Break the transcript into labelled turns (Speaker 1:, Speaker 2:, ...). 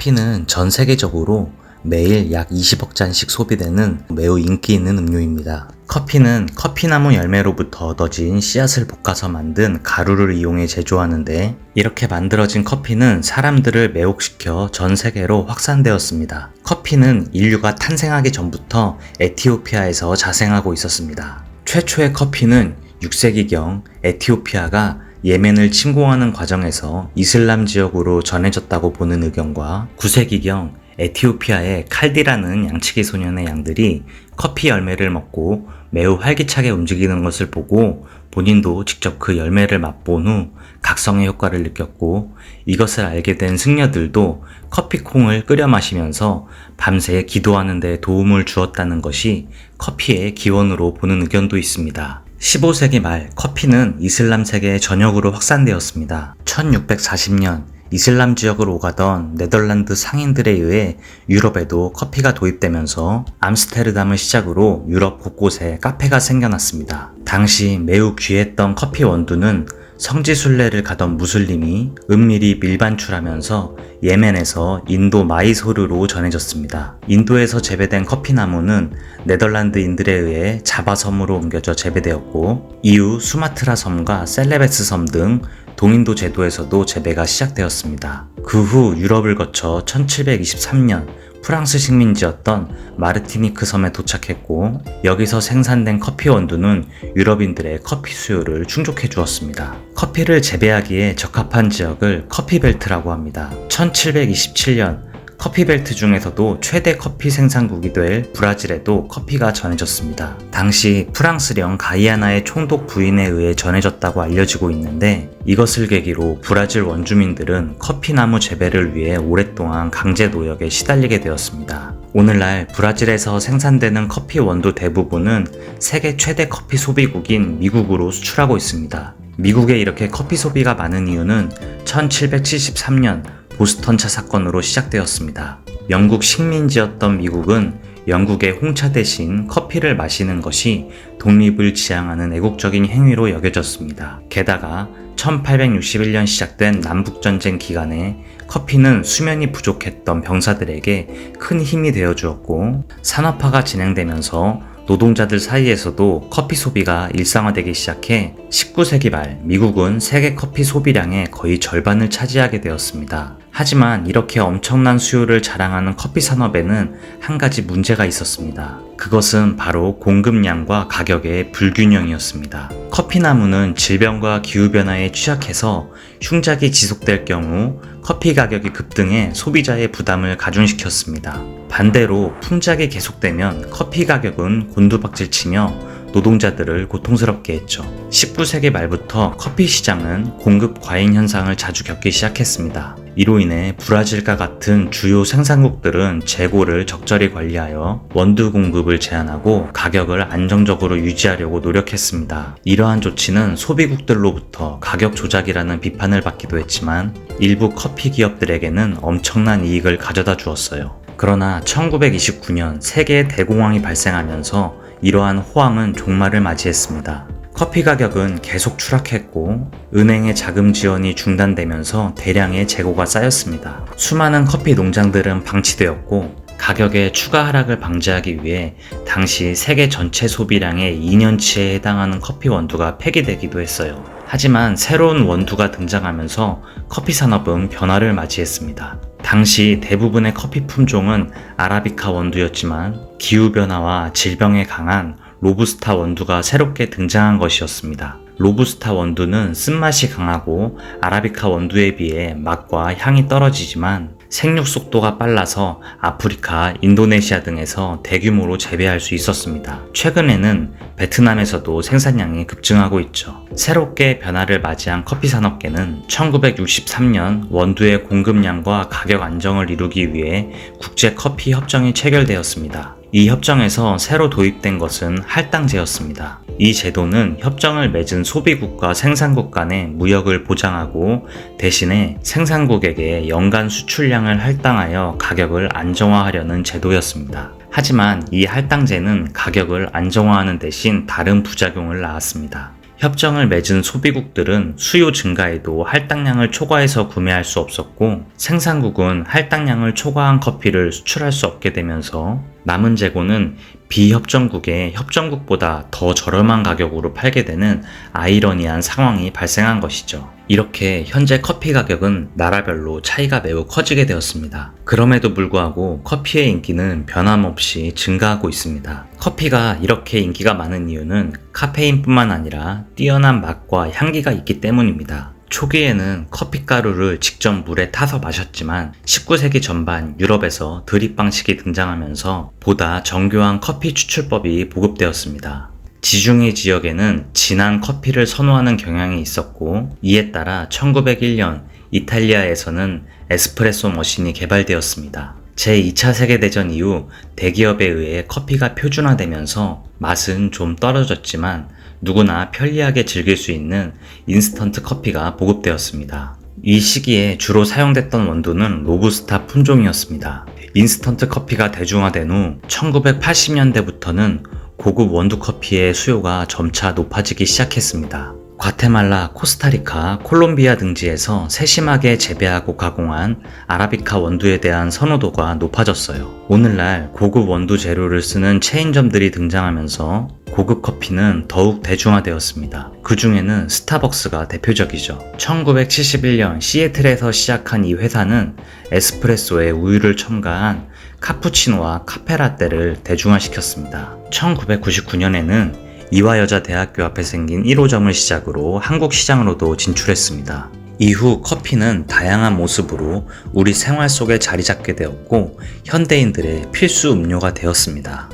Speaker 1: 커피는 전 세계적으로 매일 약 20억 잔씩 소비되는 매우 인기 있는 음료입니다. 커피는 커피나무 열매로부터 얻어진 씨앗을 볶아서 만든 가루를 이용해 제조하는데, 이렇게 만들어진 커피는 사람들을 매혹시켜 전 세계로 확산되었습니다. 커피는 인류가 탄생하기 전부터 에티오피아에서 자생하고 있었습니다. 최초의 커피는 6세기경 에티오피아가 예멘을 침공하는 과정에서 이슬람 지역으로 전해졌다고 보는 의견과, 9세기경 에티오피아의 칼디라는 양치기 소년의 양들이 커피 열매를 먹고 매우 활기차게 움직이는 것을 보고 본인도 직접 그 열매를 맛본 후 각성의 효과를 느꼈고, 이것을 알게 된 승려들도 커피콩을 끓여 마시면서 밤새 기도하는 데 도움을 주었다는 것이 커피의 기원으로 보는 의견도 있습니다. 15세기 말 커피는 이슬람 세계의 전역으로 확산되었습니다. 1640년 이슬람 지역을 오가던 네덜란드 상인들에 의해 유럽에도 커피가 도입되면서 암스테르담을 시작으로 유럽 곳곳에 카페가 생겨났습니다. 당시 매우 귀했던 커피 원두는 성지순례를 가던 무슬림이 은밀히 밀반출하면서 예멘에서 인도 마이소르로 전해졌습니다. 인도에서 재배된 커피나무는 네덜란드인들에 의해 자바섬으로 옮겨져 재배되었고, 이후 수마트라 섬과 셀레베스 섬 등 동인도 제도에서도 재배가 시작되었습니다. 그 후 유럽을 거쳐 1723년 프랑스 식민지였던 마르티니크 섬에 도착했고, 여기서 생산된 커피 원두는 유럽인들의 커피 수요를 충족해 주었습니다. 커피를 재배하기에 적합한 지역을 커피벨트라고 합니다. 1727년 커피벨트 중에서도 최대 커피 생산국이 될 브라질에도 커피가 전해졌습니다. 당시 프랑스령 가이아나의 총독 부인에 의해 전해졌다고 알려지고 있는데, 이것을 계기로 브라질 원주민들은 커피나무 재배를 위해 오랫동안 강제 노역에 시달리게 되었습니다. 오늘날 브라질에서 생산되는 커피 원두 대부분은 세계 최대 커피 소비국인 미국으로 수출하고 있습니다. 미국에 이렇게 커피 소비가 많은 이유는 1773년 보스턴차 사건으로 시작되었습니다. 영국 식민지였던 미국은 영국의 홍차 대신 커피를 마시는 것이 독립을 지향하는 애국적인 행위로 여겨졌습니다. 게다가 1861년 시작된 남북전쟁 기간에 커피는 수면이 부족했던 병사들에게 큰 힘이 되어 주었고, 산업화가 진행되면서 노동자들 사이에서도 커피 소비가 일상화되기 시작해 19세기 말 미국은 세계 커피 소비량의 거의 절반을 차지하게 되었습니다. 하지만 이렇게 엄청난 수요를 자랑하는 커피 산업에는 한 가지 문제가 있었습니다. 그것은 바로 공급량과 가격의 불균형이었습니다. 커피나무는 질병과 기후변화에 취약해서 흉작이 지속될 경우 커피 가격이 급등해 소비자의 부담을 가중시켰습니다. 반대로 풍작이 계속되면 커피 가격은 곤두박질치며 노동자들을 고통스럽게 했죠. 19세기 말부터 커피 시장은 공급 과잉 현상을 자주 겪기 시작했습니다. 이로 인해 브라질과 같은 주요 생산국들은 재고를 적절히 관리하여 원두 공급을 제한하고 가격을 안정적으로 유지하려고 노력했습니다. 이러한 조치는 소비국들로부터 가격 조작이라는 비판을 받기도 했지만 일부 커피 기업들에게는 엄청난 이익을 가져다 주었어요. 그러나 1929년 세계의 대공황이 발생하면서 이러한 호황은 종말을 맞이했습니다. 커피 가격은 계속 추락했고 은행의 자금 지원이 중단되면서 대량의 재고가 쌓였습니다. 수많은 커피 농장들은 방치되었고, 가격의 추가 하락을 방지하기 위해 당시 세계 전체 소비량의 2년치에 해당하는 커피 원두가 폐기되기도 했어요. 하지만 새로운 원두가 등장하면서 커피 산업은 변화를 맞이했습니다. 당시 대부분의 커피 품종은 아라비카 원두였지만 기후변화와 질병에 강한 로부스타 원두가 새롭게 등장한 것이었습니다. 로부스타 원두는 쓴맛이 강하고 아라비카 원두에 비해 맛과 향이 떨어지지만 생육 속도가 빨라서 아프리카, 인도네시아 등에서 대규모로 재배할 수 있었습니다. 최근에는 베트남에서도 생산량이 급증하고 있죠. 새롭게 변화를 맞이한 커피 산업계는 1963년 원두의 공급량과 가격 안정을 이루기 위해 국제 커피 협정이 체결되었습니다. 이 협정에서 새로 도입된 것은 할당제였습니다. 이 제도는 협정을 맺은 소비국과 생산국 간의 무역을 보장하고 대신에 생산국에게 연간 수출량을 할당하여 가격을 안정화하려는 제도였습니다. 하지만 이 할당제는 가격을 안정화하는 대신 다른 부작용을 낳았습니다. 협정을 맺은 소비국들은 수요 증가에도 할당량을 초과해서 구매할 수 없었고, 생산국은 할당량을 초과한 커피를 수출할 수 없게 되면서 남은 재고는 비협정국에 협정국보다 더 저렴한 가격으로 팔게 되는 아이러니한 상황이 발생한 것이죠. 이렇게 현재 커피 가격은 나라별로 차이가 매우 커지게 되었습니다. 그럼에도 불구하고 커피의 인기는 변함없이 증가하고 있습니다. 커피가 이렇게 인기가 많은 이유는 카페인뿐만 아니라 뛰어난 맛과 향기가 있기 때문입니다. 초기에는 커피가루를 직접 물에 타서 마셨지만 19세기 전반 유럽에서 드립 방식이 등장하면서 보다 정교한 커피 추출법이 보급되었습니다. 지중해 지역에는 진한 커피를 선호하는 경향이 있었고, 이에 따라 1901년 이탈리아에서는 에스프레소 머신이 개발되었습니다. 제2차 세계대전 이후 대기업에 의해 커피가 표준화되면서 맛은 좀 떨어졌지만 누구나 편리하게 즐길 수 있는 인스턴트 커피가 보급되었습니다. 이 시기에 주로 사용됐던 원두는 로부스타 품종이었습니다. 인스턴트 커피가 대중화된 후 1980년대부터는 고급 원두 커피의 수요가 점차 높아지기 시작했습니다. 과테말라, 코스타리카, 콜롬비아 등지에서 세심하게 재배하고 가공한 아라비카 원두에 대한 선호도가 높아졌어요. 오늘날 고급 원두 재료를 쓰는 체인점들이 등장하면서 고급 커피는 더욱 대중화되었습니다. 그 중에는 스타벅스가 대표적이죠. 1971년 시애틀에서 시작한 이 회사는 에스프레소에 우유를 첨가한 카푸치노와 카페라떼를 대중화시켰습니다. 1999년에는 이화여자대학교 앞에 생긴 1호점을 시작으로 한국 시장으로도 진출했습니다. 이후 커피는 다양한 모습으로 우리 생활 속에 자리 잡게 되었고 현대인들의 필수 음료가 되었습니다.